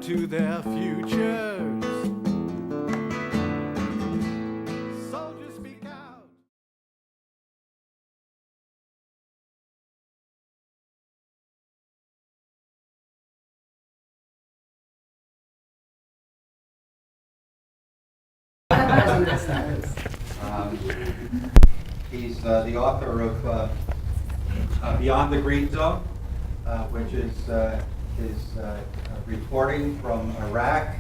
to their futures. Soldiers speak out. He's the author of Beyond the Green Zone, which is his reporting from Iraq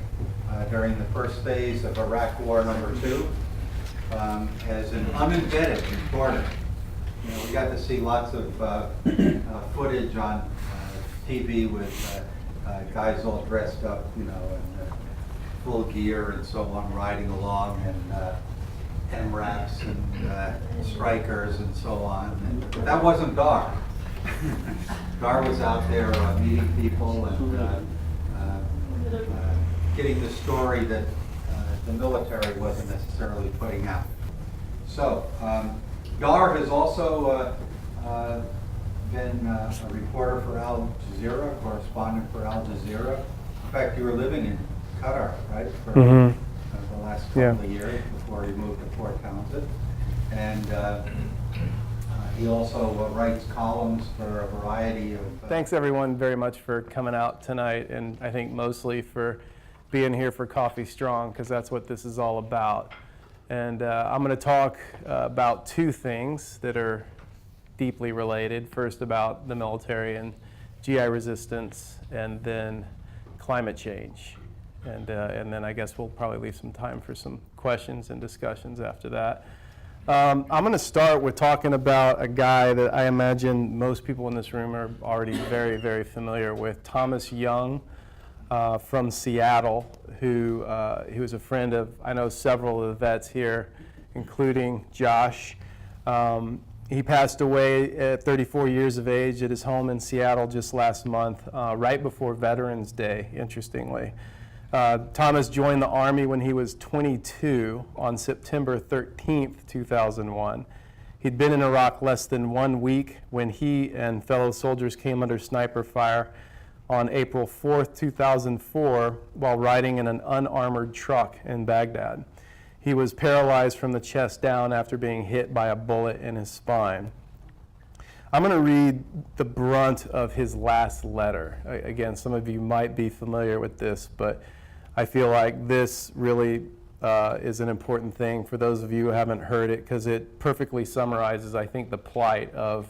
during the first phase of Iraq War #2. As an unembedded reporter, you know, we got to see lots of footage on TV with guys all dressed up, you know, in full gear and so on, riding along, and MRAPs and strikers and so on. But that wasn't Dahr. Dahr was out there meeting people and getting the story that the military wasn't necessarily putting out. So Dahr has also been a reporter for Al Jazeera, a correspondent for Al Jazeera. In fact, you were living in Qatar, right, for the last couple of years before he moved to Port Townsend. And he also writes columns for a variety of... Thanks everyone very much for coming out tonight, and I think mostly for being here for Coffee Strong, because that's what this is all about. And I'm going to talk about two things that are deeply related. First about the military and GI resistance, and then climate change. And then I guess we'll probably leave some time for some questions and discussions after that. I'm going to start with talking about a guy that I imagine most people in this room are already very, very familiar with, Thomas Young from Seattle, who was a friend of, I know, several of the vets here, including Josh. He passed away at 34 years of age at his home in Seattle just last month, right before Veterans Day, interestingly. Thomas joined the Army when he was 22 on September 13th, 2001. He'd been in Iraq less than 1 week when he and fellow soldiers came under sniper fire on April 4th, 2004, while riding in an unarmored truck in Baghdad. He was paralyzed from the chest down after being hit by a bullet in his spine. I'm going to read the brunt of his last letter. Again, some of you might be familiar with this, but I feel like this really is an important thing for those of you who haven't heard it, because it perfectly summarizes, I think, the plight of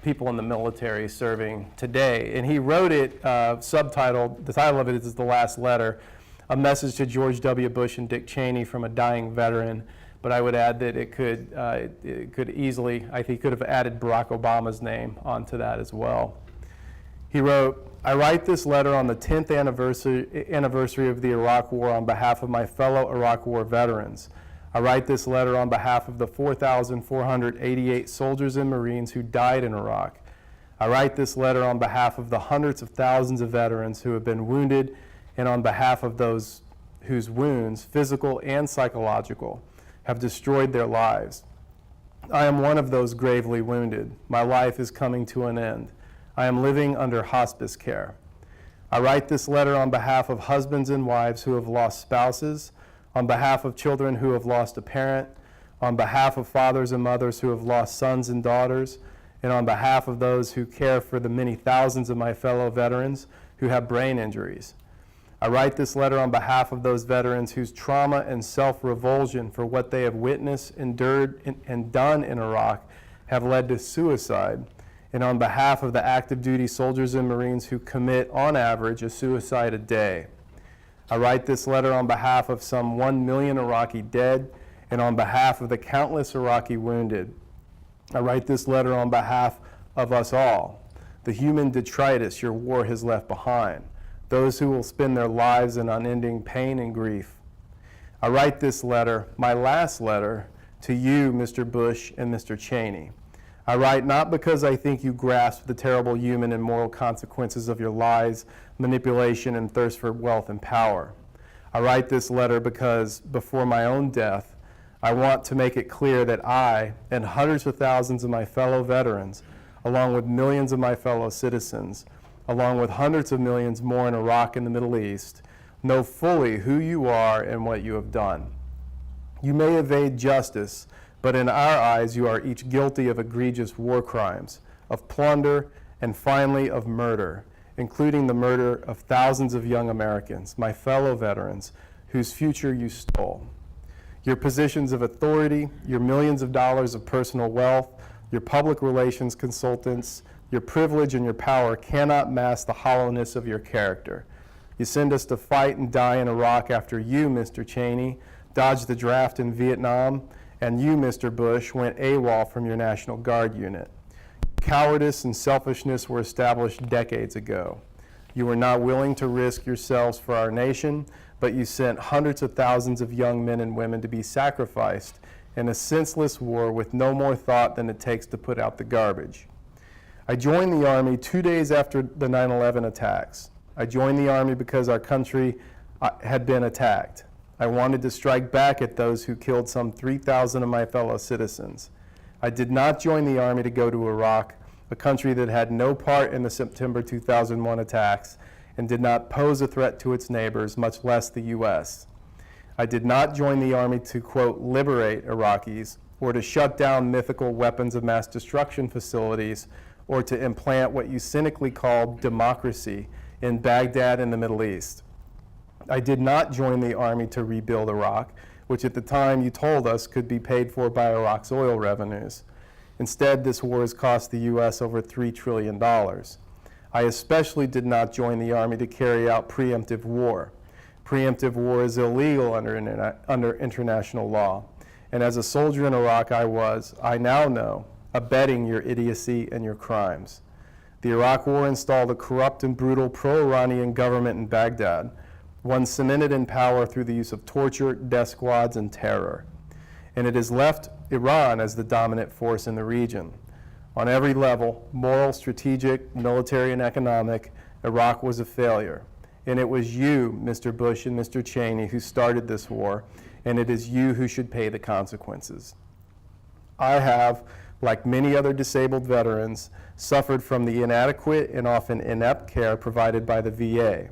people in the military serving today. And he wrote it subtitled, the title of it is The Last Letter, a message to George W. Bush and Dick Cheney from a dying veteran. But I would add that it could easily, I think he could have added Barack Obama's name onto that as well. He wrote, I write this letter on the 10th anniversary of the Iraq War on behalf of my fellow Iraq War veterans. I write this letter on behalf of the 4,488 soldiers and Marines who died in Iraq. I write this letter on behalf of the hundreds of thousands of veterans who have been wounded, and on behalf of those whose wounds, physical and psychological, have destroyed their lives. I am one of those gravely wounded. My life is coming to an end. I am living under hospice care. I write this letter on behalf of husbands and wives who have lost spouses, on behalf of children who have lost a parent, on behalf of fathers and mothers who have lost sons and daughters, and on behalf of those who care for the many thousands of my fellow veterans who have brain injuries. I write this letter on behalf of those veterans whose trauma and self-revulsion for what they have witnessed, endured, and done in Iraq have led to suicide, and on behalf of the active duty soldiers and Marines who commit, on average, a suicide a day. I write this letter on behalf of some 1 million Iraqi dead, and on behalf of the countless Iraqi wounded. I write this letter on behalf of us all, the human detritus your war has left behind, those who will spend their lives in unending pain and grief. I write this letter, my last letter, to you, Mr. Bush and Mr. Cheney. I write not because I think you grasp the terrible human and moral consequences of your lies, manipulation, and thirst for wealth and power. I write this letter because, before my own death, I want to make it clear that I and hundreds of thousands of my fellow veterans, along with millions of my fellow citizens, along with hundreds of millions more in Iraq and the Middle East, know fully who you are and what you have done. You may evade justice, but in our eyes you are each guilty of egregious war crimes, of plunder, and finally of murder, including the murder of thousands of young Americans, my fellow veterans, whose future you stole. Your positions of authority, your millions of dollars of personal wealth, your public relations consultants, your privilege and your power cannot mask the hollowness of your character. You send us to fight and die in Iraq after you, Mr. Cheney, dodged the draft in Vietnam, and you, Mr. Bush, went AWOL from your National Guard unit. Cowardice and selfishness were established decades ago. You were not willing to risk yourselves for our nation, but you sent hundreds of thousands of young men and women to be sacrificed in a senseless war with no more thought than it takes to put out the garbage. I joined the Army 2 days after the 9/11 attacks. I joined the Army because our country had been attacked. I wanted to strike back at those who killed some 3,000 of my fellow citizens. I did not join the Army to go to Iraq, a country that had no part in the September 2001 attacks and did not pose a threat to its neighbors, much less the U.S. I did not join the Army to, quote, liberate Iraqis, or to shut down mythical weapons of mass destruction facilities, or to implant what you cynically called democracy in Baghdad and the Middle East. I did not join the Army to rebuild Iraq, which at the time you told us could be paid for by Iraq's oil revenues. Instead, this war has cost the U.S. over $3 trillion. I especially did not join the Army to carry out preemptive war. Preemptive war is illegal under international law. And as a soldier in Iraq, I now know, abetting your idiocy and your crimes. The Iraq War installed a corrupt and brutal pro-Iranian government in Baghdad, one cemented in power through the use of torture, death squads, and terror. And it has left Iran as the dominant force in the region. On every level, moral, strategic, military, and economic, Iraq was a failure. And it was you, Mr. Bush and Mr. Cheney, who started this war, and it is you who should pay the consequences. I have, like many other disabled veterans, suffered from the inadequate and often inept care provided by the VA.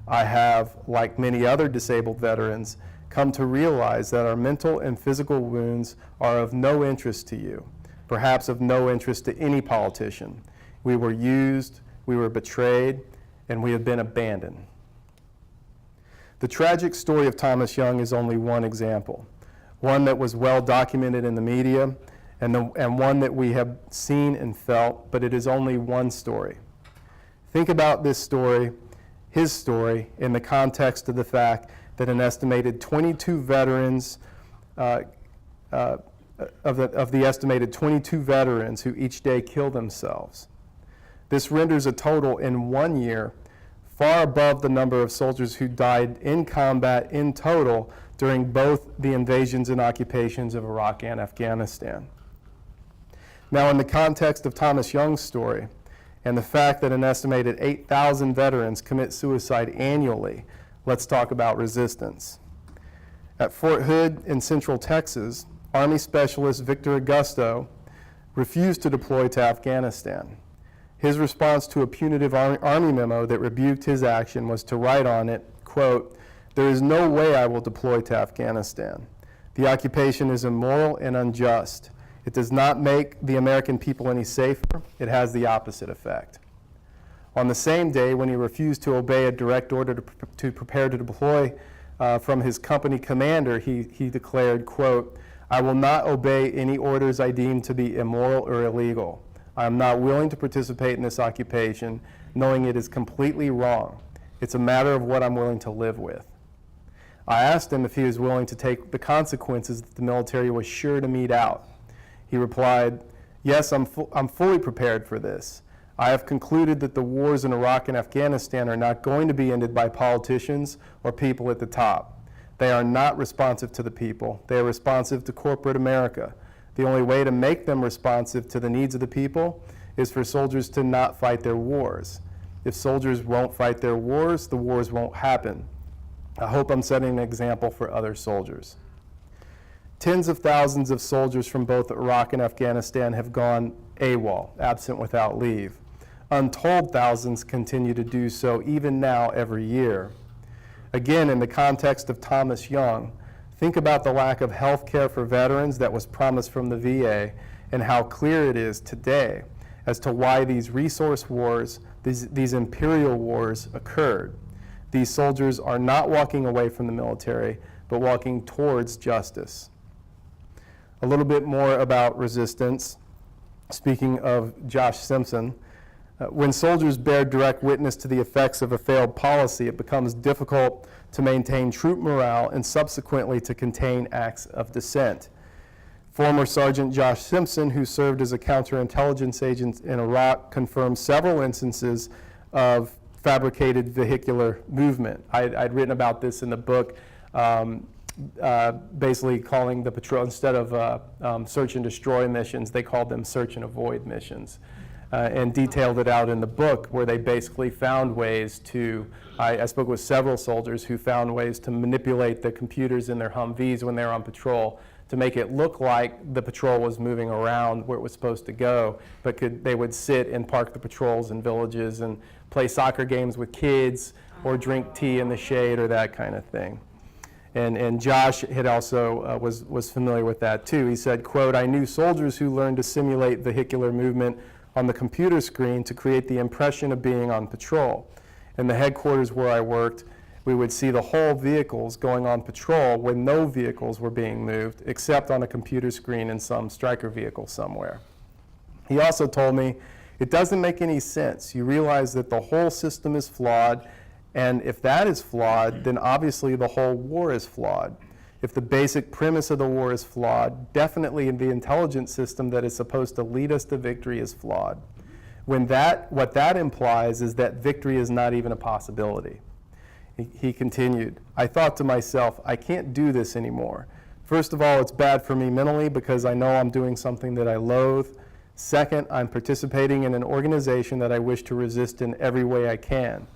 I have, like many other disabled veterans, come to realize that our mental and physical wounds are of no interest to you, perhaps of no interest to any politician. We were used, we were betrayed, and we have been abandoned. The tragic story of Thomas Young is only one example, one that was well documented in the media, and one that we have seen and felt, but it is only one story. Think about this story, his story, in the context of the fact that an estimated 22 veterans, of the estimated 22 veterans who each day kill themselves. This renders a total in 1 year far above the number of soldiers who died in combat in total during both the invasions and occupations of Iraq and Afghanistan. Now, in the context of Thomas Young's story, and the fact that an estimated 8,000 veterans commit suicide annually, let's talk about resistance. At Fort Hood in Central Texas, Army Specialist Victor Augusto refused to deploy to Afghanistan. His response to a punitive Army memo that rebuked his action was to write on it, quote, "There is no way I will deploy to Afghanistan. The occupation is immoral and unjust. It does not make the American people any safer. It has the opposite effect." On the same day, when he refused to obey a direct order to prepare to deploy from his company commander, he declared, quote, "I will not obey any orders I deem to be immoral or illegal. I am not willing to participate in this occupation, knowing it is completely wrong. It's a matter of what I'm willing to live with." I asked him if he was willing to take the consequences that the military was sure to mete out. He replied, "Yes, I'm fully prepared for this. I have concluded that the wars in Iraq and Afghanistan are not going to be ended by politicians or people at the top. They are not responsive to the people. They are responsive to corporate America. The only way to make them responsive to the needs of the people is for soldiers to not fight their wars. If soldiers won't fight their wars, the wars won't happen. I hope I'm setting an example for other soldiers." Tens of thousands of soldiers from both Iraq and Afghanistan have gone AWOL, absent without leave. Untold thousands continue to do so even now every year. Again, in the context of Thomas Young, think about the lack of health care for veterans that was promised from the VA and how clear it is today as to why these resource wars, these imperial wars occurred. These soldiers are not walking away from the military, but walking towards justice. A little bit more about resistance. Speaking of Josh Simpson, when soldiers bear direct witness to the effects of a failed policy, it becomes difficult to maintain troop morale and subsequently to contain acts of dissent. Former Sergeant Josh Simpson, who served as a counterintelligence agent in Iraq, confirmed several instances of fabricated vehicular movement. I'd written about this in the book, basically calling the patrol, instead of search and destroy missions, they called them search and avoid missions. And detailed it out in the book where they basically found ways to, I spoke with several soldiers who found ways to manipulate the computers in their Humvees when they were on patrol to make it look like the patrol was moving around where it was supposed to go, but they would sit and park the patrols in villages and play soccer games with kids or drink tea in the shade or that kind of thing. And Josh had also was familiar with that too. He said, quote, "I knew soldiers who learned to simulate vehicular movement on the computer screen to create the impression of being on patrol. In the headquarters where I worked, we would see the whole vehicles going on patrol when no vehicles were being moved, except on a computer screen in some striker vehicle somewhere." He also told me, "It doesn't make any sense. You realize that the whole system is flawed, and if that is flawed, then obviously the whole war is flawed. If the basic premise of the war is flawed, definitely the intelligence system that is supposed to lead us to victory is flawed. What that implies is that victory is not even a possibility." He continued, "I thought to myself, I can't do this anymore. First of all, it's bad for me mentally because I know I'm doing something that I loathe. Second, I'm participating in an organization that I wish to resist in every way I can.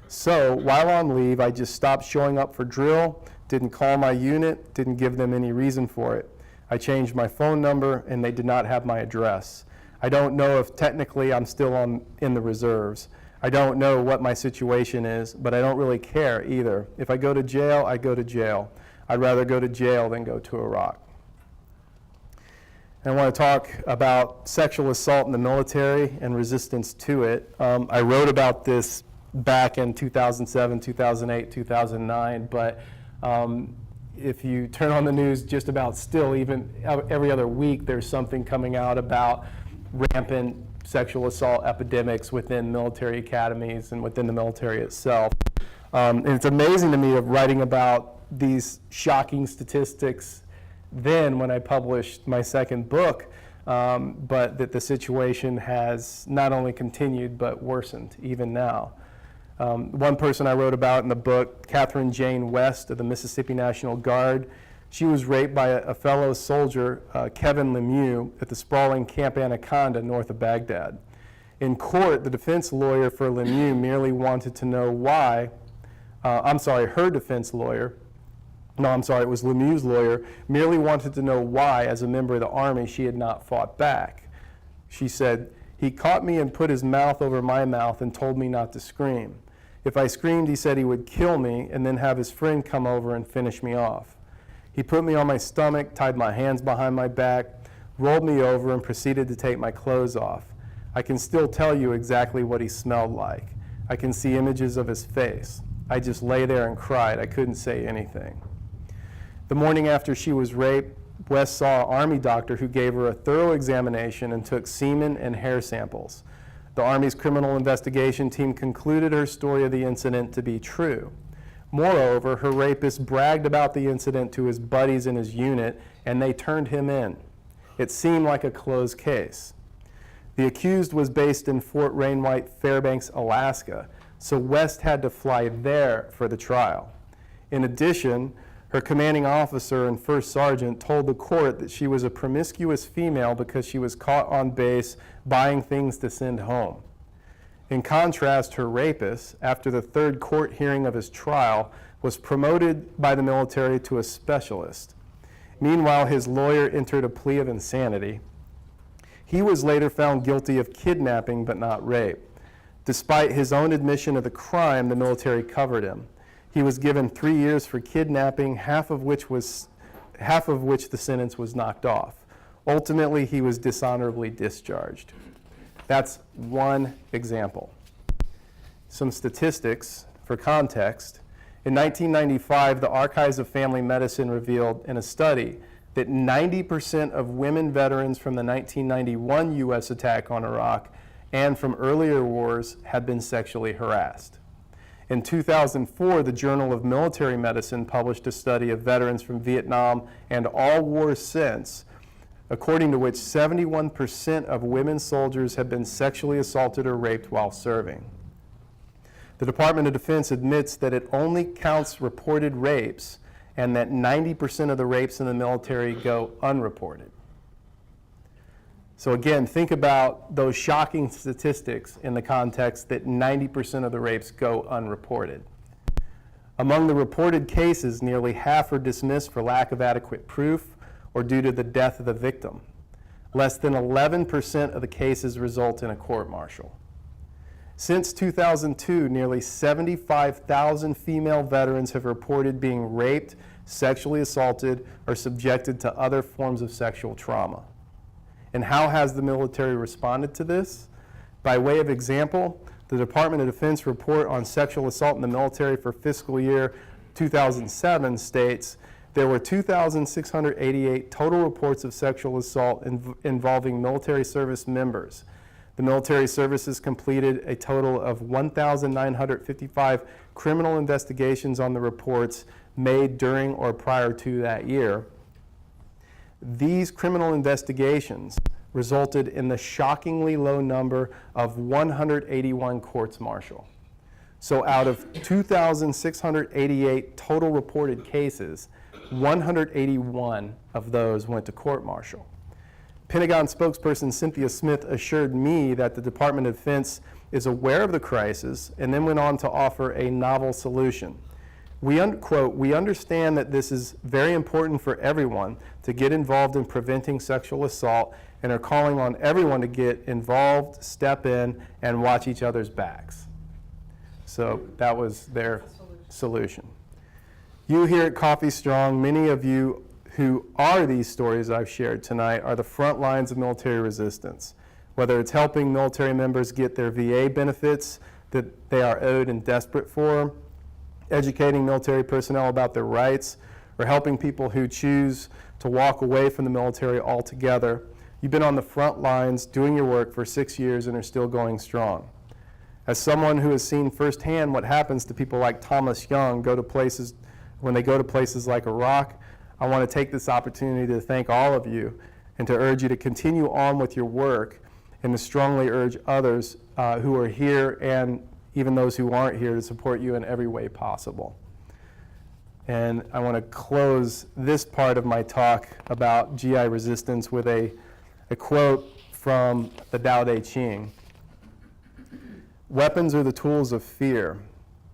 So while on leave, I just stopped showing up for drill, didn't call my unit, didn't give them any reason for it. I changed my phone number and they did not have my address. I don't know if technically I'm still in the reserves. I don't know what my situation is, but I don't really care either. If I go to jail, I go to jail. I'd rather go to jail than go to Iraq." And I want to talk about sexual assault in the military and resistance to it. I wrote about this back in 2007, 2008, 2009, but if you turn on the news just about still, even every other week, there's something coming out about rampant sexual assault epidemics within military academies and within the military itself. And it's amazing to me of writing about these shocking statistics then when I published my second book, but that the situation has not only continued but worsened even now. One person I wrote about in the book, Catherine Jane West of the Mississippi National Guard, she was raped by a fellow soldier, Kevin Lemieux, at the sprawling Camp Anaconda north of Baghdad. In court, the defense lawyer for Lemieux merely wanted to know why, her defense lawyer, it was Lemieux's lawyer, merely wanted to know why, as a member of the Army, she had not fought back. She said, "He caught me and put his mouth over my mouth and told me not to scream. If I screamed, he said he would kill me and then have his friend come over and finish me off. He put me on my stomach, tied my hands behind my back, rolled me over, and proceeded to take my clothes off. I can still tell you exactly what he smelled like. I can see images of his face. I just lay there and cried. I couldn't say anything." The morning after she was raped, West saw an Army doctor who gave her a thorough examination and took semen and hair samples. The Army's criminal investigation team concluded her story of the incident to be true. Moreover, her rapist bragged about the incident to his buddies in his unit, and they turned him in. It seemed like a closed case. The accused was based in Fort Rainwhite, Fairbanks, Alaska, so West had to fly there for the trial. In addition, her commanding officer and first sergeant told the court that she was a promiscuous female because she was caught on base buying things to send home. In contrast, her rapist, after the third court hearing of his trial, was promoted by the military to a specialist. Meanwhile, his lawyer entered a plea of insanity. He was later found guilty of kidnapping but not rape. Despite his own admission of the crime, the military covered him. He was given 3 years for kidnapping, half of which the sentence was knocked off. Ultimately, he was dishonorably discharged. That's one example. Some statistics for context. In 1995, the Archives of Family Medicine revealed in a study that 90% of women veterans from the 1991 U.S. attack on Iraq and from earlier wars had been sexually harassed. In 2004, the Journal of Military Medicine published a study of veterans from Vietnam and all wars since, according to which 71% of women soldiers have been sexually assaulted or raped while serving. The Department of Defense admits that it only counts reported rapes and that 90% of the rapes in the military go unreported. So again, think about those shocking statistics in the context that 90% of the rapes go unreported. Among the reported cases, nearly half are dismissed for lack of adequate proof or due to the death of the victim. Less than 11% of the cases result in a court-martial. Since 2002, nearly 75,000 female veterans have reported being raped, sexually assaulted, or subjected to other forms of sexual trauma. And how has the military responded to this? By way of example, the Department of Defense report on sexual assault in the military for fiscal year 2007 states there were 2,688 total reports of sexual assault involving military service members. The military services completed a total of 1,955 criminal investigations on the reports made during or prior to that year. These criminal investigations resulted in the shockingly low number of 181 courts-martial. So out of 2,688 total reported cases, 181 of those went to court-martial. Pentagon spokesperson Cynthia Smith assured me that the Department of Defense is aware of the crisis and then went on to offer a novel solution. Quote, "We understand that this is very important for everyone to get involved in preventing sexual assault and are calling on everyone to get involved, step in, and watch each other's backs." So that was their solution. You here at Coffee Strong, many of you who are these stories I've shared tonight are the front lines of military resistance, whether it's helping military members get their VA benefits that they are owed and desperate for, educating military personnel about their rights, or helping people who choose to walk away from the military altogether. You've been on the front lines doing your work for 6 years and are still going strong. As someone who has seen firsthand what happens to people like Thomas Young when they go to places like Iraq, I want to take this opportunity to thank all of you and to urge you to continue on with your work and to strongly urge others who are here and even those who aren't here to support you in every way possible. And I want to close this part of my talk about GI resistance with a quote from the Tao Te Ching. "Weapons are the tools of fear.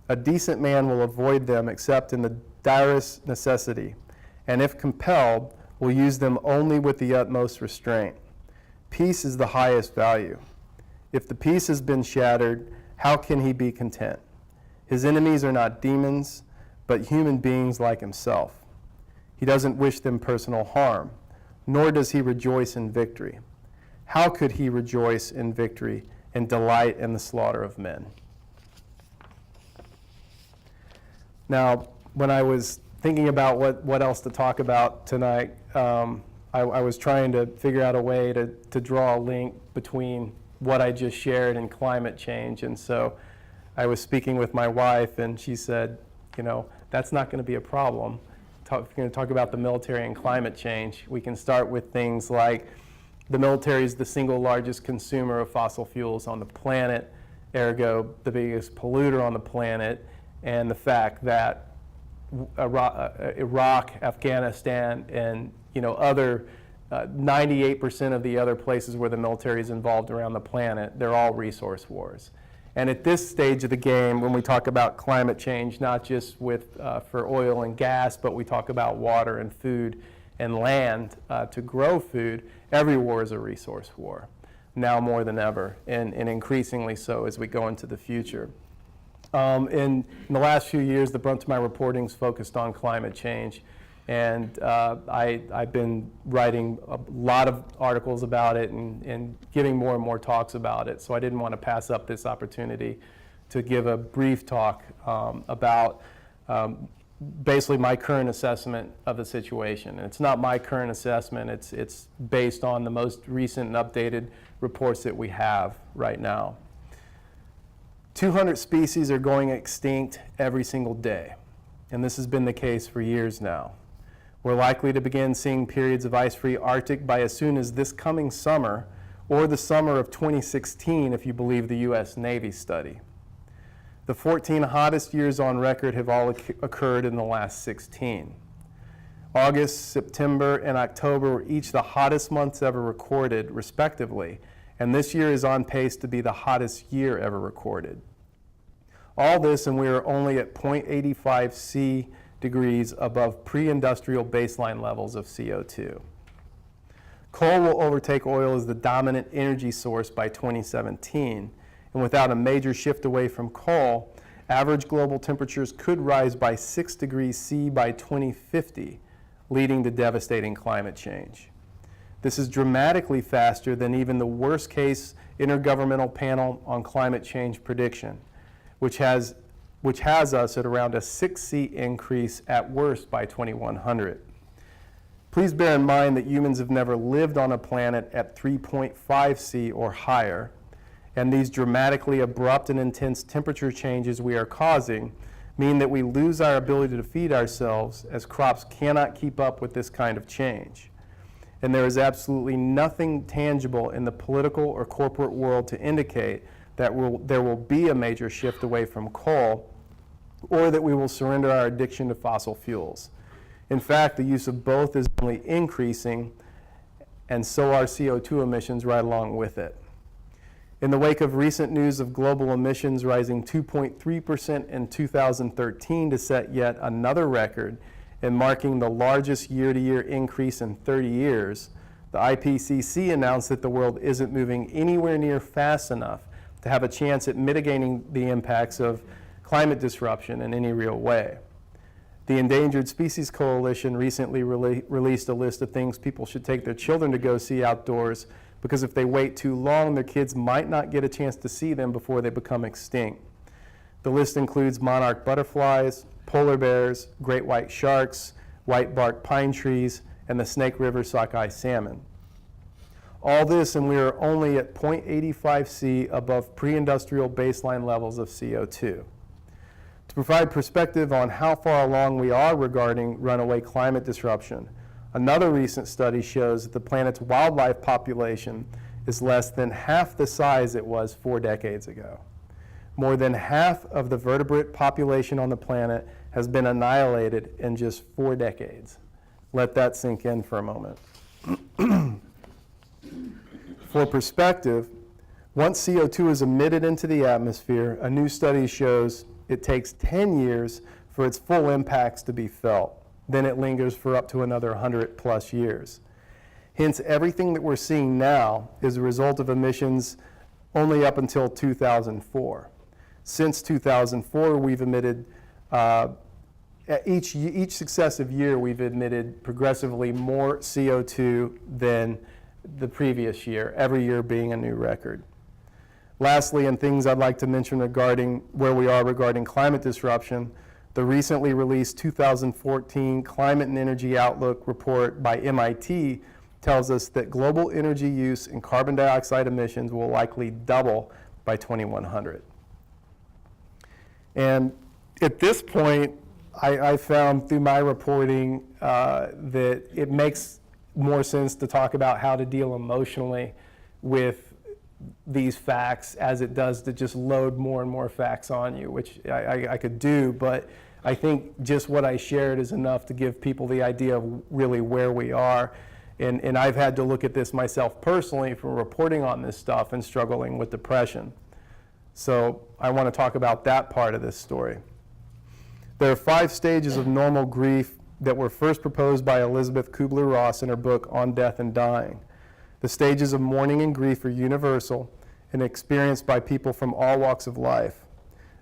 A decent man will avoid them except in the direst necessity, and if compelled, will use them only with the utmost restraint. Peace is the highest value. If the peace has been shattered, how can he be content? His enemies are not demons, but human beings like himself. He doesn't wish them personal harm, nor does he rejoice in victory. How could he rejoice in victory and delight in the slaughter of men?" Now, when I was thinking about what else to talk about tonight, I was trying to figure out a way to draw a link between what I just shared and climate change. And so I was speaking with my wife, and she said, that's not going to be a problem. If you're going to talk about the military and climate change, we can start with things like the military is the single largest consumer of fossil fuels on the planet, ergo the biggest polluter on the planet, and the fact that Iraq, Afghanistan, and other 98% of the other places where the military is involved around the planet, they're all resource wars. And at this stage of the game, when we talk about climate change, not just for oil and gas, but we talk about water and food and land to grow food, every war is a resource war. now more than ever, and increasingly so as we go into the future. In the last few years, the brunt of my reporting's focused on climate change, and I've been writing a lot of articles about it and giving more and more talks about it, so I didn't want to pass up this opportunity to give a brief talk about basically my current assessment of the situation. And it's not my current assessment, it's based on the most recent and updated reports that we have right now. 200 species are going extinct every single day, and this has been the case for years now. We're likely to begin seeing periods of ice-free Arctic by as soon as this coming summer, or the summer of 2016 if you believe the US Navy study. The 14 hottest years on record have all occurred in the last 16. August, September, and October were each the hottest months ever recorded, respectively, and this year is on pace to be the hottest year ever recorded. All this, and we are only at 0.85 C degrees above pre-industrial baseline levels of CO2. Coal will overtake oil as the dominant energy source by 2017, and without a major shift away from coal, average global temperatures could rise by 6 degrees C by 2050, leading to devastating climate change. This is dramatically faster than even the worst-case Intergovernmental Panel on Climate Change prediction, which has us at around a 6C increase at worst by 2100. Please bear in mind that humans have never lived on a planet at 3.5 C or higher, and these dramatically abrupt and intense temperature changes we are causing mean that we lose our ability to feed ourselves, as crops cannot keep up with this kind of change. And there is absolutely nothing tangible in the political or corporate world to indicate that there will be a major shift away from coal, or that we will surrender our addiction to fossil fuels. In fact, the use of both is only increasing, and so are CO2 emissions right along with it. In the wake of recent news of global emissions rising 2.3% in 2013 to set yet another record and marking the largest year-to-year increase in 30 years, the IPCC announced that the world isn't moving anywhere near fast enough to have a chance at mitigating the impacts of climate disruption in any real way. The Endangered Species Coalition recently released a list of things people should take their children to go see outdoors, because if they wait too long, their kids might not get a chance to see them before they become extinct. The list includes monarch butterflies, polar bears, great white sharks, white bark pine trees, and the Snake River sockeye salmon. All this, and we are only at 0.85 C above pre-industrial baseline levels of CO2. To provide perspective on how far along we are regarding runaway climate disruption, another recent study shows that the planet's wildlife population is less than half the size it was 4 decades ago. More than half of the vertebrate population on the planet has been annihilated in just 4 decades. Let that sink in for a moment. For perspective, once CO2 is emitted into the atmosphere, a new study shows it takes 10 years for its full impacts to be felt. Then it lingers for up to another 100 plus years. Hence, everything that we're seeing now is a result of emissions only up until 2004. Since 2004, we've emitted, each successive year, we've emitted progressively more CO2 than the previous year, every year being a new record. Lastly, and things I'd like to mention regarding where we are regarding climate disruption, the recently released 2014 Climate and Energy Outlook report by MIT tells us that global energy use and carbon dioxide emissions will likely double by 2100. And at this point, I found through my reporting that it makes more sense to talk about how to deal emotionally with these facts as it does to just load more and more facts on you, which I could do, but I think just what I shared is enough to give people the idea of really where we are. And I've had to look at this myself personally from reporting on this stuff and struggling with depression. So I want to talk about that part of this story. There are 5 stages of normal grief that were first proposed by Elizabeth Kubler-Ross in her book On Death and Dying. The stages of mourning and grief are universal and experienced by people from all walks of life.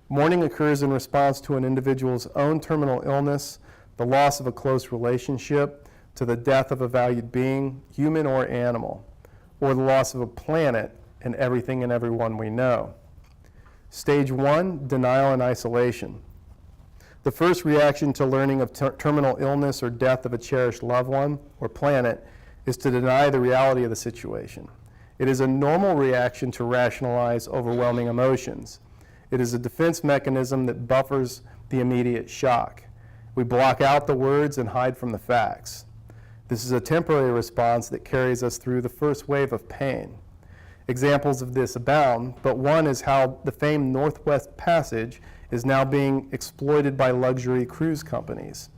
Mourning occurs in response to an individual's own terminal illness, the loss of a close relationship, to the death of a valued being, human or animal, or the loss of a planet and everything and everyone we know. Stage 1, denial and isolation. The first reaction to learning of terminal illness or death of a cherished loved one or planet is to deny the reality of the situation. It is a normal reaction to rationalize overwhelming emotions. It is a defense mechanism that buffers the immediate shock. We block out the words and hide from the facts. This is a temporary response that carries us through the first wave of pain. Examples of this abound, but one is how the famed Northwest Passage is now being exploited by luxury cruise companies.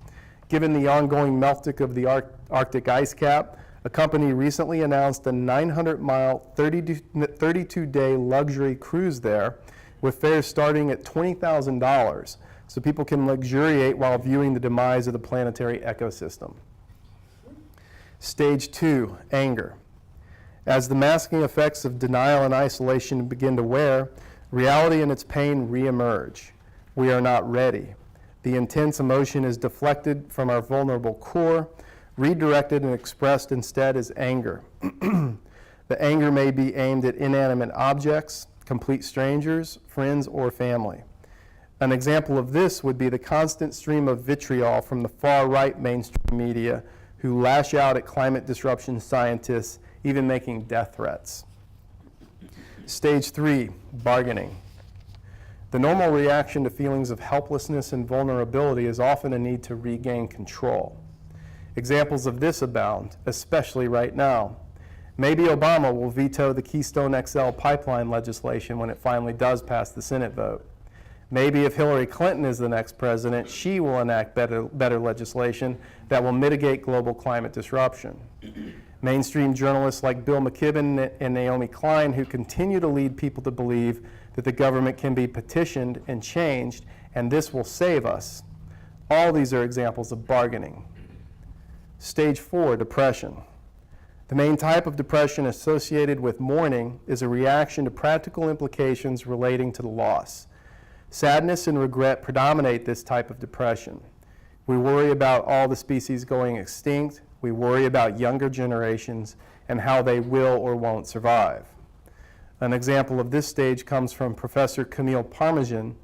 Given the ongoing melting of the Arctic ice cap, a company recently announced a 900-mile, 32-day luxury cruise there, with fares starting at $20,000, so people can luxuriate while viewing the demise of the planetary ecosystem. Stage 2, anger. As the masking effects of denial and isolation begin to wear, reality and its pain reemerge. We are not ready. The intense emotion is deflected from our vulnerable core, redirected and expressed instead as anger. The anger may be aimed at inanimate objects, complete strangers, friends, or family. An example of this would be the constant stream of vitriol from the far-right mainstream media who lash out at climate disruption scientists, even making death threats. Stage 3, bargaining. The normal reaction to feelings of helplessness and vulnerability is often a need to regain control. Examples of this abound, especially right now. Maybe Obama will veto the Keystone XL pipeline legislation when it finally does pass the Senate vote. Maybe if Hillary Clinton is the next president, she will enact better legislation that will mitigate global climate disruption. Mainstream journalists like Bill McKibben and Naomi Klein, who continue to lead people to believe that the government can be petitioned and changed, and this will save us. All these are examples of bargaining. Stage 4, depression. The main type of depression associated with mourning is a reaction to practical implications relating to the loss. Sadness and regret predominate this type of depression. We worry about all the species going extinct. We worry about younger generations and how they will or won't survive. An example of this stage comes from Professor Camille Parmesan,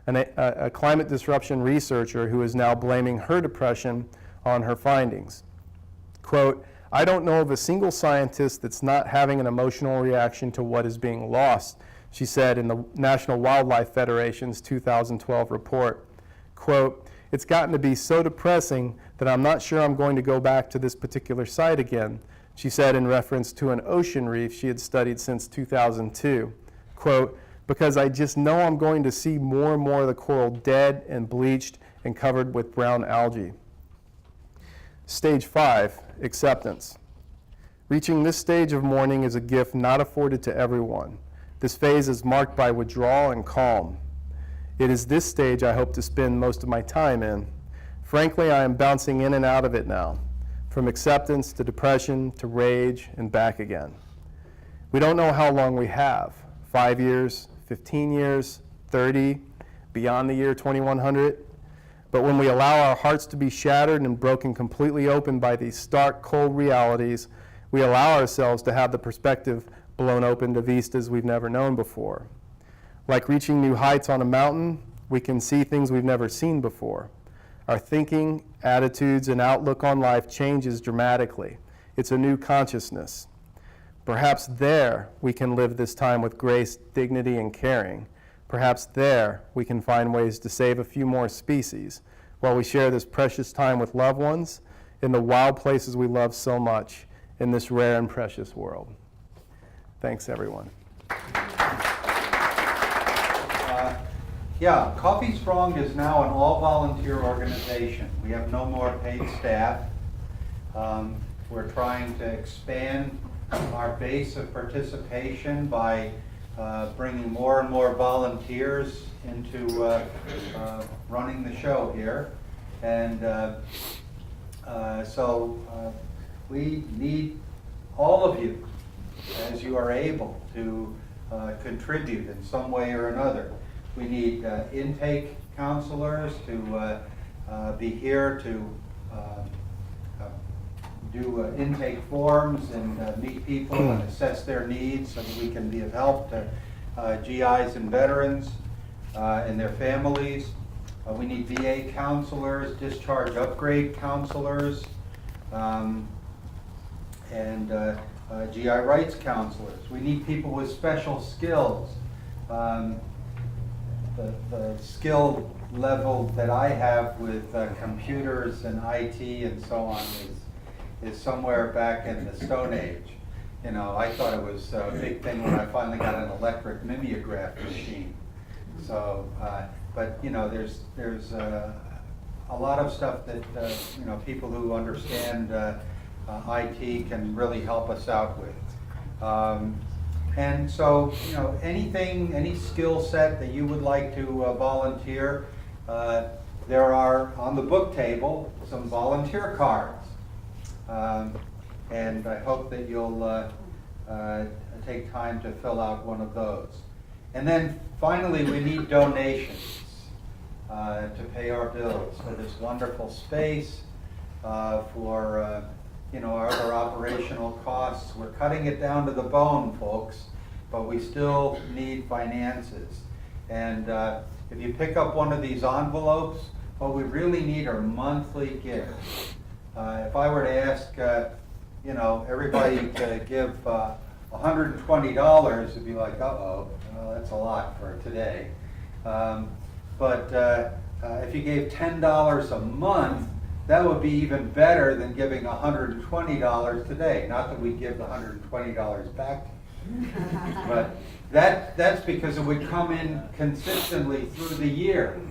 a climate disruption researcher who is now blaming her depression on her findings. Quote, "I don't know of a single scientist that's not having an emotional reaction to what is being lost," she said in the National Wildlife Federation's 2012 report. Quote, "It's gotten to be so depressing that I'm not sure I'm going to go back to this particular site again," she said in reference to an ocean reef she had studied since 2002. Quote, "Because I just know I'm going to see more and more of the coral dead and bleached and covered with brown algae." Stage 5, acceptance. Reaching this stage of mourning is a gift not afforded to everyone. This phase is marked by withdrawal and calm. It is this stage I hope to spend most of my time in. Frankly, I am bouncing in and out of it now, from acceptance to depression to rage and back again. We don't know how long we have, 5 years, 15 years, 30, beyond the year 2100. But when we allow our hearts to be shattered and broken completely open by these stark, cold realities, we allow ourselves to have the perspective blown open to vistas we've never known before. Like reaching new heights on a mountain, we can see things we've never seen before. Our thinking, attitudes, and outlook on life changes dramatically. It's a new consciousness. Perhaps there we can live this time with grace, dignity, and caring. Perhaps there we can find ways to save a few more species while we share this precious time with loved ones in the wild places we love so much in this rare and precious world. Thanks, everyone. Coffee Strong is now an all-volunteer organization. We have no more paid staff. We're trying to expand our base of participation by bringing more and more volunteers into running the show here. And so we need all of you as you are able to contribute in some way or another. We need intake counselors to be here to do intake forms and meet people and assess their needs so that we can be of help to GIs and veterans and their families. We need VA counselors, discharge upgrade counselors, and GI rights counselors. We need people with special skills. The skill level that I have with computers and IT and so on is somewhere back in the Stone Age. You know, I thought it was a big thing when I finally got an electric mimeograph machine. So, but you know, there's a lot of stuff that you know, people who understand IT can really help us out with. And so, you know, any skill set that you would like to volunteer, there are on the book table some volunteer cards. And I hope that you'll take time to fill out one of those. And then finally, we need donations to pay our bills for this wonderful space, for you know, our other operational costs. We're cutting it down to the bone, folks, but we still need finances. And if you pick up one of these envelopes, what we really need are monthly gifts. If I were to ask, you know, everybody to give $120, it'd be like, uh-oh, that's a lot for today. But if you gave $10 a month, that would be even better than giving $120 today. Not that we give the $120 back to you. But that's because it would come in consistently through the year.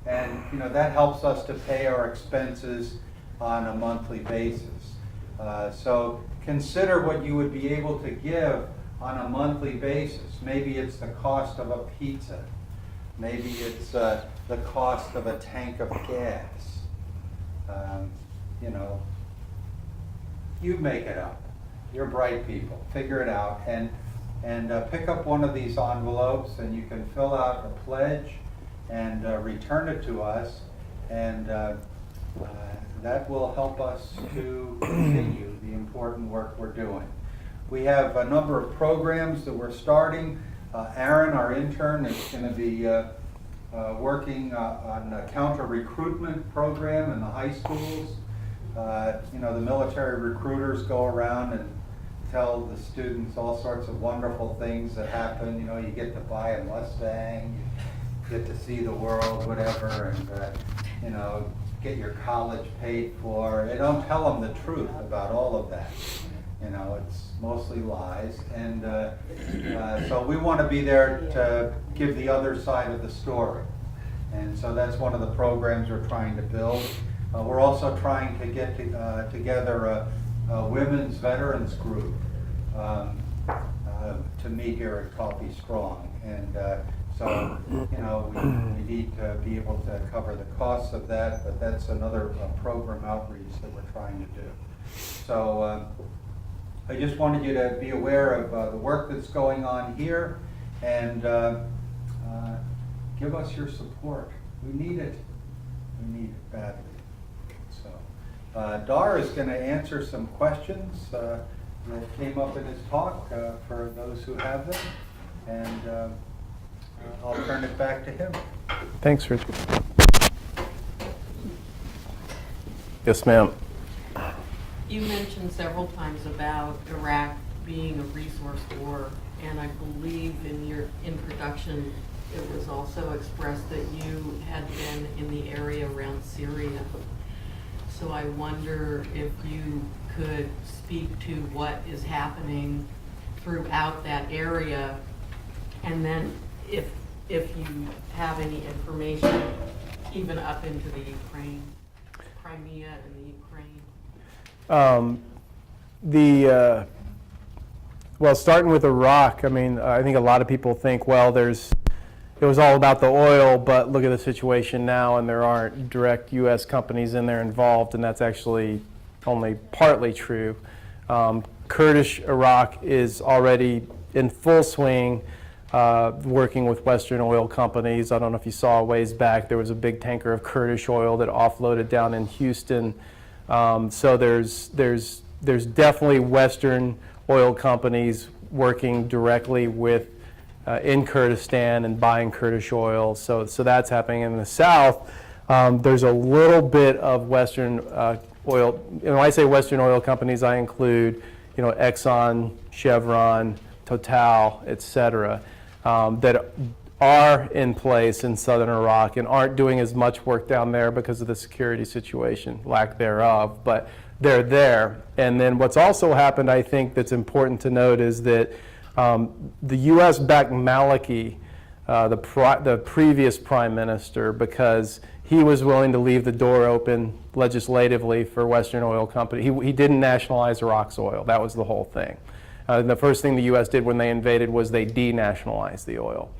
And you know, that helps us to pay our expenses on a monthly basis. So consider what you would be able to give on a monthly basis. Maybe it's the cost of a pizza. Maybe it's the cost of a tank of gas. You know, you make it up. You're bright people. Figure it out and pick up one of these envelopes, and you can fill out a pledge and return it to us, and that will help us to continue the important work we're doing. We have a number of programs that we're starting. Aaron, our intern, is going to be working on a counter-recruitment program in the high schools. You know, the military recruiters go around and tell the students all sorts of wonderful things that happen. You know, you get to buy a Mustang, you get to see the world, whatever, and you know, get your college paid for. They don't tell them the truth about all of that. You know, it's mostly lies. And so we want to be there to give the other side of the story. And so that's one of the programs we're trying to build. We're also trying to get together a women's veterans group to meet here at Coffee Strong. And so, you know, we need to be able to cover the costs of that, but that's another program outreach that we're trying to do. So I just wanted you to be aware of the work that's going on here, and give us your support. We need it. We need it badly. So Dahr is going to answer some questions that came up in his talk for those who have them, and I'll turn it back to him. Thanks, Rich. Yes, ma'am. You mentioned several times about Iraq being a resource war, and I believe in your introduction it was also expressed that you had been in the area around Syria. So I wonder if you could speak to what is happening throughout that area, and then if you have any information even up into the Ukraine, Crimea and the Ukraine. Well, starting with Iraq, I mean, I think a lot of people think, well, it was all about the oil, but look at the situation now, and there aren't direct U.S. companies in there involved, and that's actually only partly true. Kurdish Iraq is already in full swing, working with Western oil companies. I don't know if you saw a ways back, there was a big tanker of Kurdish oil that offloaded down in Houston. So there's definitely Western oil companies working directly with in Kurdistan and buying Kurdish oil. So that's happening in the south. There's a little bit of Western oil. When I say Western oil companies, I include, Exxon, Chevron, Total, et cetera, that are in place in southern Iraq and aren't doing as much work down there because of the security situation, lack thereof, but they're there. And then what's also happened, I think, that's important to note is that the U.S. backed Maliki, the previous prime minister, because he was willing to leave the door open legislatively for Western oil company. He didn't nationalize Iraq's oil. That was the whole thing. The first thing the U.S. did when they invaded was they denationalized the oil.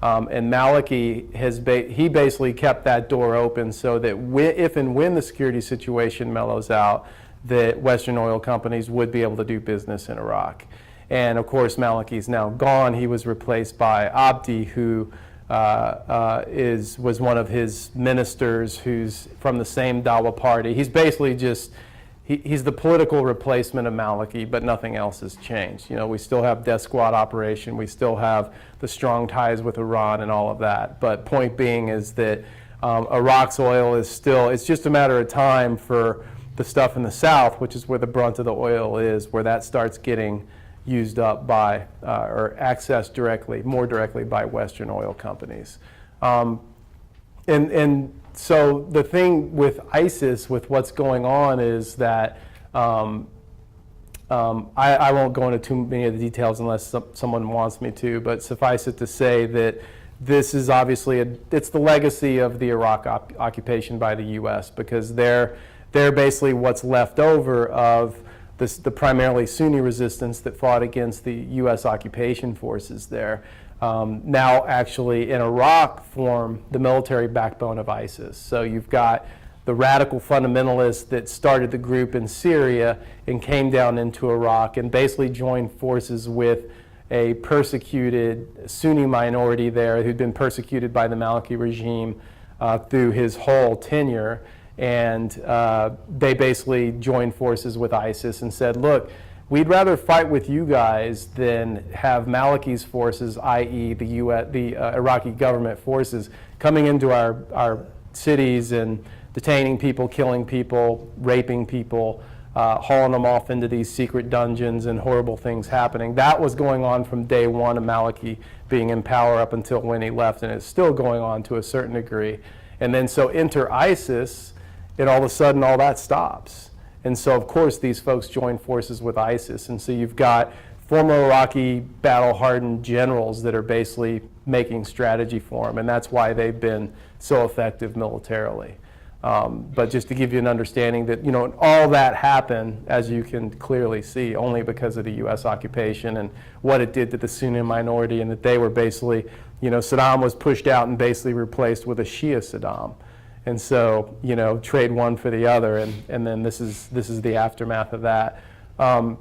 And Maliki he basically kept that door open so that if and when the security situation mellows out, that Western oil companies would be able to do business in Iraq. And of course, Maliki's now gone. He was replaced by Abdi, who was one of his ministers who's from the same Dawa party. He's basically he's the political replacement of Maliki, but nothing else has changed. We still have death squad operation. We still have the strong ties with Iran and all of that. But point being is that Iraq's oil is still, it's just a matter of time for the stuff in the south, which is where the brunt of the oil is, where that starts getting used up by or accessed more directly by Western oil companies. And so the thing with ISIS, with what's going on, is that I won't go into too many of the details unless someone wants me to, but suffice it to say that this is obviously it's the legacy of the Iraq occupation by the U.S. because they're basically what's left over of the primarily Sunni resistance that fought against the U.S. occupation forces there. Now actually in Iraq form the military backbone of ISIS. So you've got the radical fundamentalists that started the group in Syria and came down into Iraq and basically joined forces with a persecuted Sunni minority there who'd been persecuted by the Maliki regime through his whole tenure. And they basically joined forces with ISIS and said, look, we'd rather fight with you guys than have Maliki's forces, i.e. the Iraqi government forces, coming into our cities and detaining people, killing people, raping people, hauling them off into these secret dungeons and horrible things happening. That was going on from day one of Maliki being in power up until when he left, and it's still going on to a certain degree. And then so enter ISIS, and all of a sudden all that stops. And so of course these folks join forces with ISIS. And so you've got former Iraqi battle-hardened generals that are basically making strategy for them. And that's why they've been so effective militarily. But just to give you an understanding that, all that happened, as you can clearly see, only because of the U.S. occupation and what it did to the Sunni minority, and that they were basically, Saddam was pushed out and basically replaced with a Shia Saddam. And so, trade one for the other, and then this is the aftermath of that. And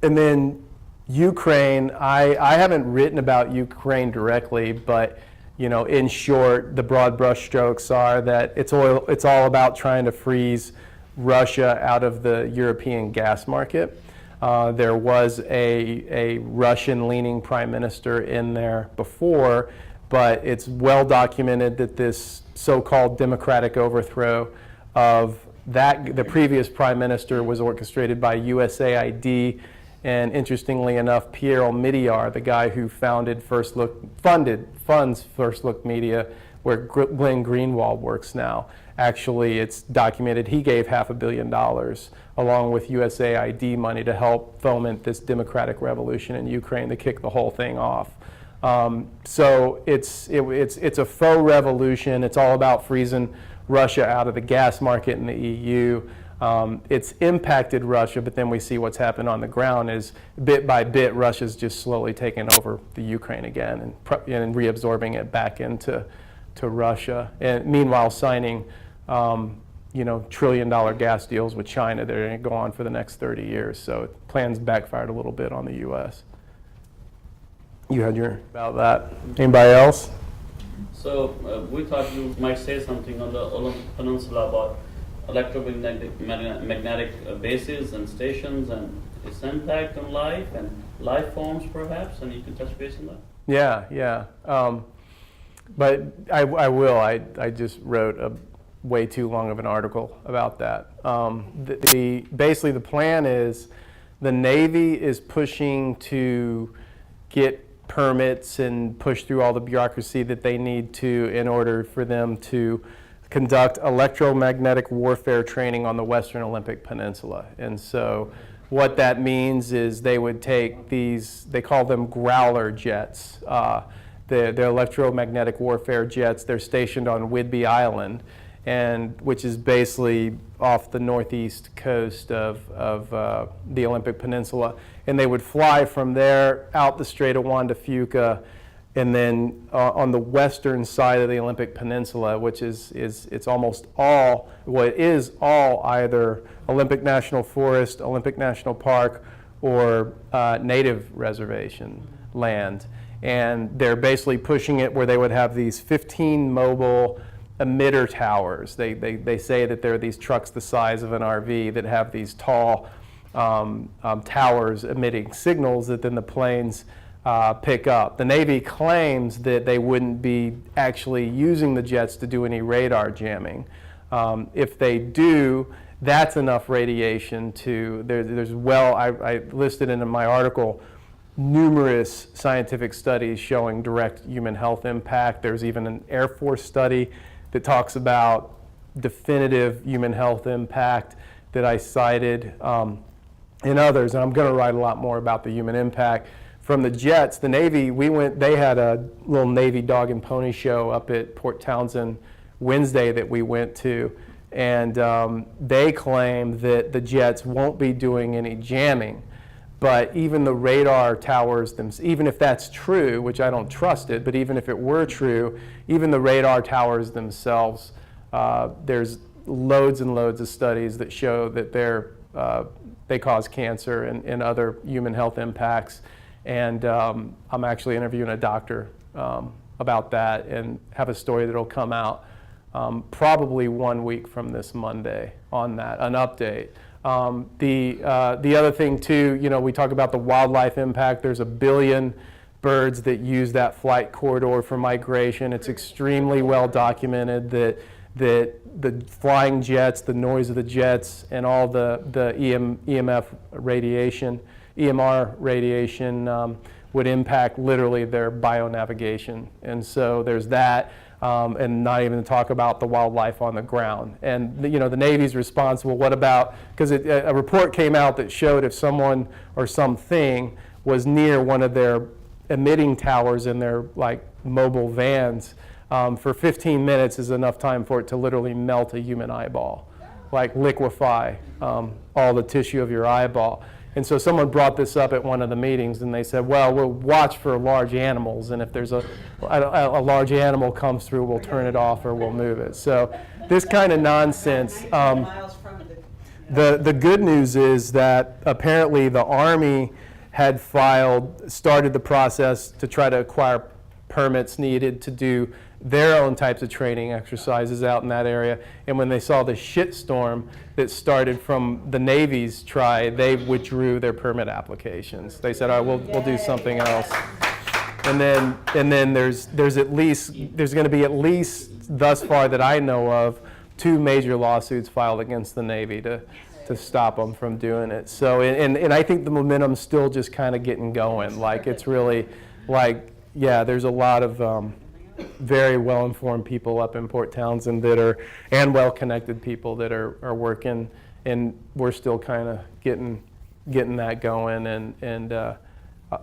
then Ukraine, I haven't written about Ukraine directly, but in short, the broad brushstrokes are that it's all about trying to freeze Russia out of the European gas market. There was a Russian-leaning prime minister in there before, but it's well documented that this so-called democratic overthrow of the previous prime minister was orchestrated by USAID, and interestingly enough, Pierre Omidyar, the guy who funds First Look Media, where Glenn Greenwald works now. Actually, it's documented he gave $500 million along with USAID money to help foment this democratic revolution in Ukraine to kick the whole thing off. So it's a faux revolution. It's all about freezing Russia out of the gas market in the EU. It's impacted Russia, but then we see what's happened on the ground is bit by bit Russia's just slowly taking over the Ukraine again and reabsorbing it back into Russia. And meanwhile signing trillion-dollar gas deals with China that are going to go on for the next 30 years. So plans backfired a little bit on the U.S. You had your about that. Anybody else? So we thought you might say something on the Peninsula about electromagnetic bases and stations and its impact on life and life forms, perhaps, and you can touch base on that. Yeah. But I will. I just wrote a way too long of an article about that. Basically the plan is the Navy is pushing to get permits and push through all the bureaucracy that they need to in order for them to conduct electromagnetic warfare training on the Western Olympic Peninsula. And so what that means is they would take these, they call them growler jets. They're electromagnetic warfare jets. They're stationed on Whidbey Island, which is basically off the northeast coast of the Olympic Peninsula. And they would fly from there out the Strait of Juan de Fuca, and then on the western side of the Olympic Peninsula, which it's almost all, well, it is all either Olympic National Forest, Olympic National Park, or native reservation land. And they're basically pushing it where they would have these 15 mobile emitter towers. They say that there are these trucks the size of an RV that have these tall towers emitting signals that then the planes pick up. The Navy claims that they wouldn't be actually using the jets to do any radar jamming. If they do, that's enough radiation to, I listed in my article numerous scientific studies showing direct human health impact. There's even an Air Force study that talks about definitive human health impact that I cited, and others, and I'm going to write a lot more about the human impact. From the jets, the Navy, they had a little Navy dog and pony show up at Port Townsend Wednesday that we went to, and they claim that the jets won't be doing any jamming. But even the radar towers, even if that's true, which I don't trust it, but even if it were true, even the radar towers themselves, there's loads and loads of studies that show that they cause cancer and other human health impacts. And I'm actually interviewing a doctor about that and have a story that'll come out probably 1 week from this Monday on that, an update. The other thing too, we talk about the wildlife impact. There's 1 billion birds that use that flight corridor for migration. It's extremely well documented that the flying jets, the noise of the jets, and all the EMF radiation, EMR radiation would impact literally their bionavigation. And so there's that. And not even to talk about the wildlife on the ground. And the Navy's responsible. What about, because a report came out that showed if someone or something was near one of their emitting towers in their mobile vans, for 15 minutes is enough time for it to literally melt a human eyeball, liquefy all the tissue of your eyeball. And so someone brought this up at one of the meetings, and they said, well, we'll watch for large animals, and if there's a large animal comes through, we'll turn it off or we'll move it. So this kind of nonsense. The good news is that apparently the Army had started the process to try to acquire permits needed to do their own types of training exercises out in that area. And when they saw the shitstorm that started from the Navy's try, they withdrew their permit applications. They said, all right, we'll do something else. And then there's going to be at least thus far that I know of 2 major lawsuits filed against the Navy to stop them from doing it. So and I think the momentum's still just kind of getting going. It's really there's a lot of very well-informed people up in Port Townsend and well-connected people that are working, and we're still kind of getting that going. And I'll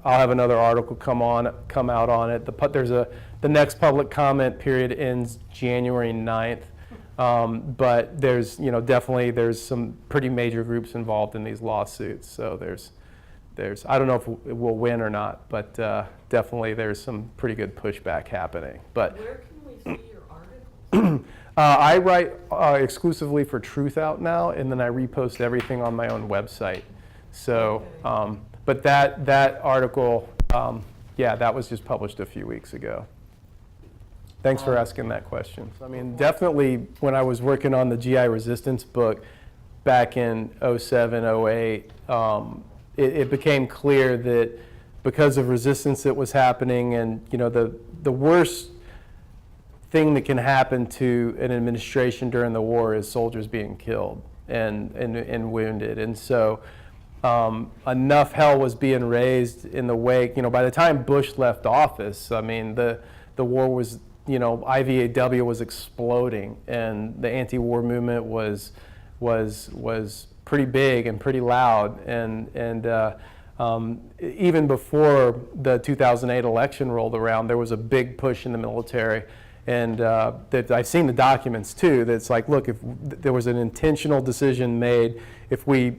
have another article come out on it. The next public comment period ends January 9th, but there's there's some pretty major groups involved in these lawsuits. So there's I don't know if we'll win or not, but definitely there's some pretty good pushback happening. But where can we see your articles? I write exclusively for Truth Out now, and then I repost everything on my own website. So, but that article, yeah, that was just published a few weeks ago. Thanks for asking that question. I mean, definitely when I was working on the GI resistance book back in 07, 08, it became clear that because of resistance that was happening, and the worst thing that can happen to an administration during the war is soldiers being killed and wounded. And so enough hell was being raised in the wake. By the time Bush left office, I mean, the war was, IVAW was exploding, and the anti-war movement was pretty big and pretty loud. And even before the 2008 election rolled around, there was a big push in the military. And that I've seen the documents too, that's like, look, if there was an intentional decision made, if we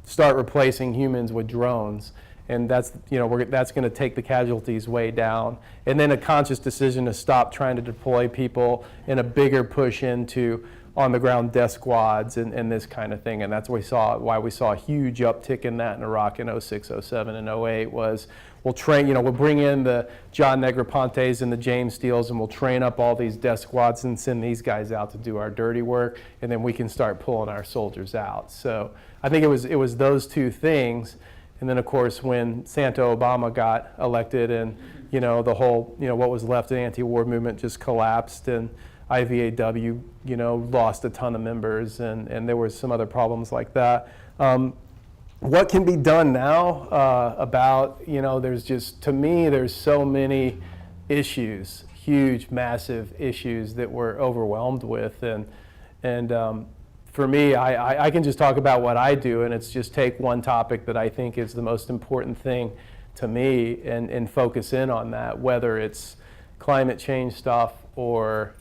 start replacing humans with drones, and that's, that's going to take the casualties way down. And then a conscious decision to stop trying to deploy people in a bigger push into on-the-ground death squads and this kind of thing. And that's why we saw a huge uptick in that in Iraq in 06, 07, and 08 was, we'll train, we'll bring in the John Negropontes and the James Steeles, and we'll train up all these death squads and send these guys out to do our dirty work, and then we can start pulling our soldiers out. So I think it was those two things. And then, of course, when Santo Obama got elected, and the whole what was left of the anti-war movement just collapsed, and IVAW lost a ton of members, and there were some other problems like that. What can be done now about there's just, to me, there's so many issues, huge, massive issues that we're overwhelmed with, and for me, I can just talk about what I do, and it's just take one topic that I think is the most important thing to me and focus in on that, whether it's climate change stuff or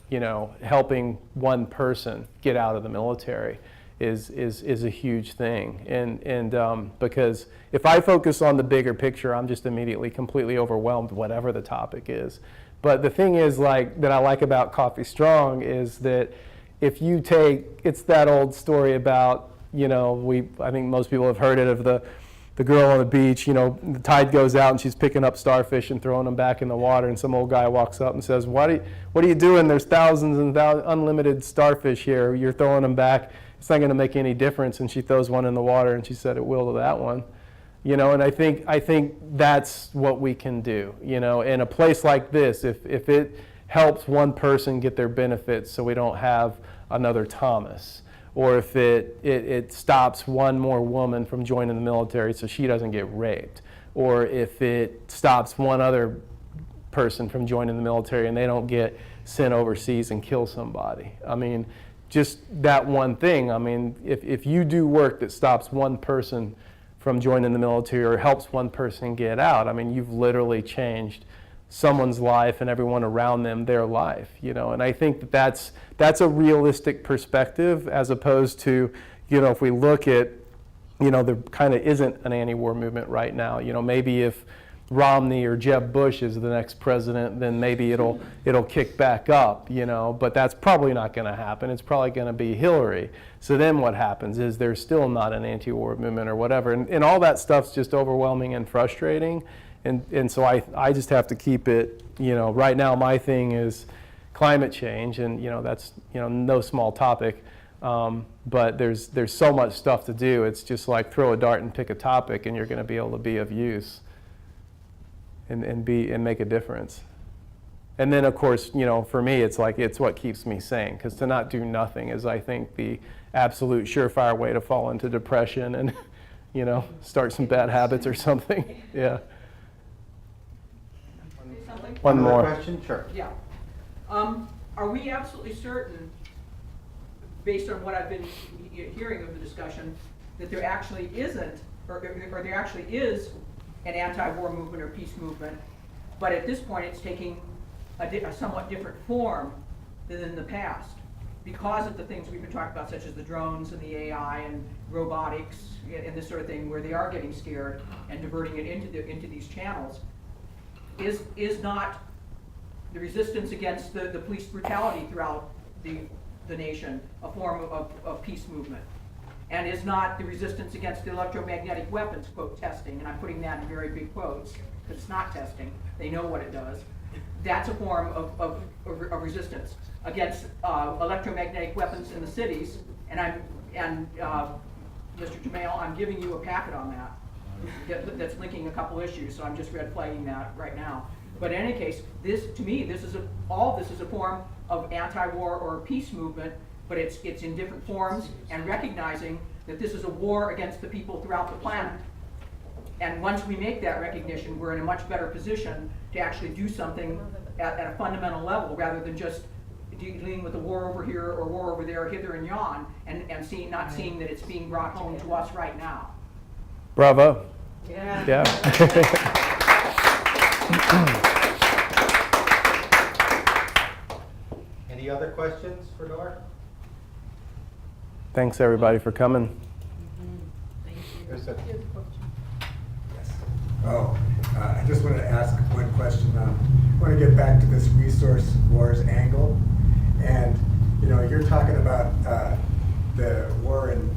helping one person get out of the military is a huge thing. And because if I focus on the bigger picture, I'm just immediately completely overwhelmed, whatever the topic is. But the thing is, that I like about Coffee Strong is that if you it's that old story about, I think most people have heard it, of the girl on the beach, the tide goes out and she's picking up starfish and throwing them back in the water, and some old guy walks up and says, what are you doing? There's thousands and unlimited starfish here. You're throwing them back. It's not going to make any difference. And she throws one in the water, and she said, it will to that one. And I think that's what we can do, in a place like this, if it helps one person get their benefits so we don't have another Thomas, or if it stops one more woman from joining the military so she doesn't get raped, or if it stops one other person from joining the military and they don't get sent overseas and kill somebody. I mean, just that one thing. I mean, if you do work that stops one person from joining the military or helps one person get out, I mean, you've literally changed someone's life and everyone around them, their life, and I think that's a realistic perspective, as opposed to, if we look at, there kind of isn't an anti-war movement right now. Maybe if Romney or Jeb Bush is the next president, then maybe it'll kick back up, but that's probably not going to happen. It's probably going to be Hillary. So then what happens is there's still not an anti-war movement or whatever, and all that stuff's just overwhelming and frustrating. And so I just have to keep it, right now my thing is climate change, and that's no small topic, but there's so much stuff to do. It's just like throw a dart and pick a topic, and you're going to be able to be of use and make a difference. And then, of course, for me, it's what keeps me sane, because to not do nothing is, I think, the absolute surefire way to fall into depression and start some bad habits or something. Yeah. One more question? Sure. Yeah. Are we absolutely certain, based on what I've been hearing of the discussion, that there actually isn't, or there actually is an anti-war movement or peace movement, but at this point it's taking a somewhat different form than in the past because of the things we've been talking about, such as the drones and the AI and robotics and this sort of thing, where they are getting scared and diverting it into these channels? Is not the resistance against the police brutality throughout the the nation a form of peace movement. And is not the resistance against the electromagnetic weapons, quote, testing, and I'm putting that in very big quotes, because it's not testing, they know what it does. That's a form of resistance against electromagnetic weapons in the cities, and Mr. Jamail, I'm giving you a packet on that's linking a couple issues, so I'm just red flagging that right now. But in any case, to me, all this is a form of anti-war or peace movement, but it's in different forms, and recognizing that this is a war against the people throughout the planet. And once we make that recognition, we're in a much better position to actually do something at a fundamental level, rather than just dealing with the war over here or war over there, hither and yon, and not seeing that it's being brought home to us right now. Bravo. Yeah. Any other questions for Dahr? Thanks, everybody, for coming. Thank you. There's a- Yes. I just wanted to ask one question. I want to get back to this resource wars angle. And, you're talking about the war in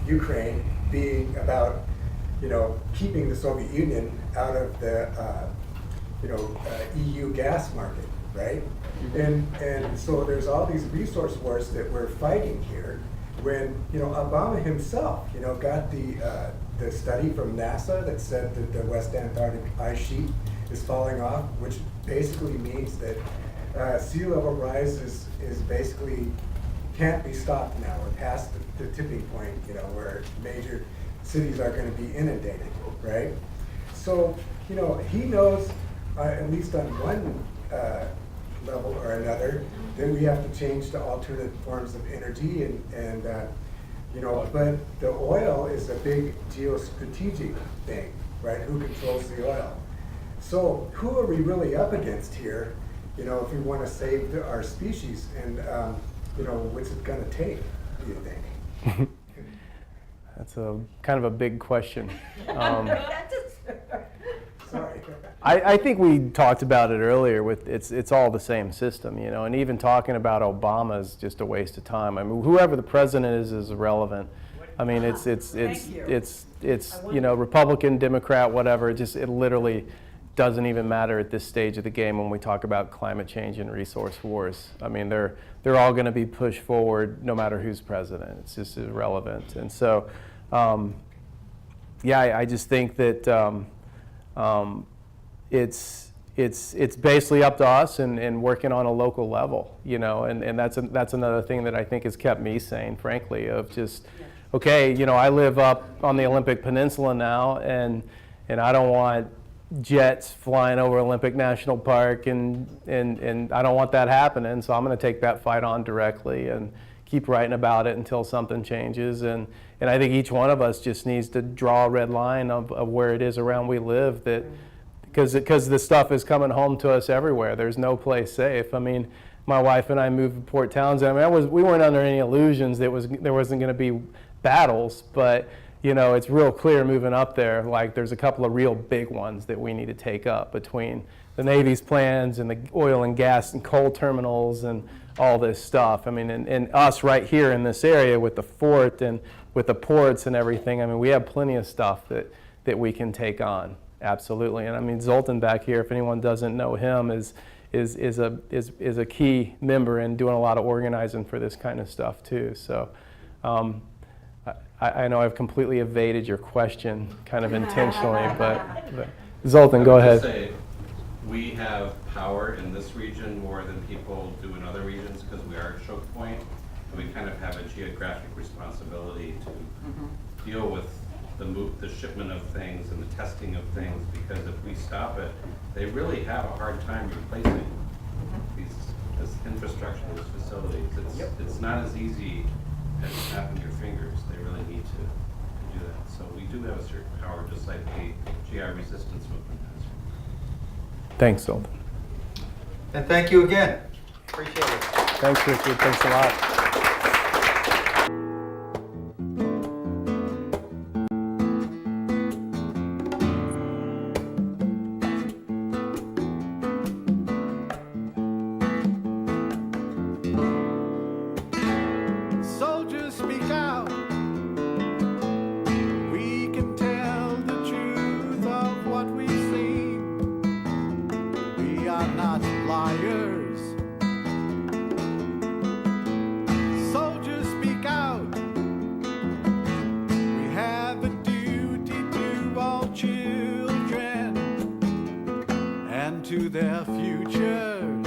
Ukraine being about, keeping the Soviet Union out of the, EU gas market, right? And so there's all these resource wars that we're fighting here. When Obama himself got the study from NASA that said that the West Antarctic ice sheet is falling off, which basically means that sea level rise is basically can't be stopped now. We're past the tipping point, where major cities are going to be inundated, right? So he knows at least on one level or another, then we have to change to alternate forms of energy and but the oil is a big geostrategic thing, right? Who controls the oil? So who are we really up against here, if we want to save our species, and what's it going to take, do you think? That's a kind of a big question. Sorry. I think we talked about it earlier. With it's all the same system, and even talking about Obama is just a waste of time. I mean, whoever the president is irrelevant. I mean, it's Republican, Democrat, whatever. It literally doesn't even matter at this stage of the game when we talk about climate change and resource wars. I mean, they're all going to be pushed forward no matter who's president. It's just irrelevant. And so, I just think that. It's basically up to us and working on a local level, and that's another thing that I think has kept me sane, frankly, of just, okay, I live up on the Olympic Peninsula now, and I don't want jets flying over Olympic National Park, and I don't want that happening, so I'm going to take that fight on directly and keep writing about it until something changes, and I think each one of us just needs to draw a red line of where it is around we live, that because this stuff is coming home to us everywhere. There's no place safe. I mean, my wife and I moved to Port Townsend. I mean, we weren't under any illusions that there wasn't going to be battles, but it's real clear moving up there. Like, there's a couple of real big ones that we need to take up between the Navy's plans and the oil and gas and coal terminals and all this stuff. I mean, and us right here in this area with the fort and with the ports and everything. I mean, we have plenty of stuff that we can take on. Absolutely. And I mean, Zoltan back here, if anyone doesn't know him, is a key member in doing a lot of organizing for this kind of stuff too. So I know I've completely evaded your question kind of intentionally, but Zoltan, go ahead. Say, we have power in this region more than people do in other regions because we are a choke point, and we kind of have a geographic responsibility to deal with the shipment of things and the testing of things, because if we stop it, they really have a hard time replacing this infrastructure, these facilities. It's not as easy as snapping your fingers. They really need to do that. So we do have a certain power, just like the GI resistance movement has. Thanks, Zoltan. And thank you again. Appreciate it. Thanks, Richard. Thanks a lot. into their future.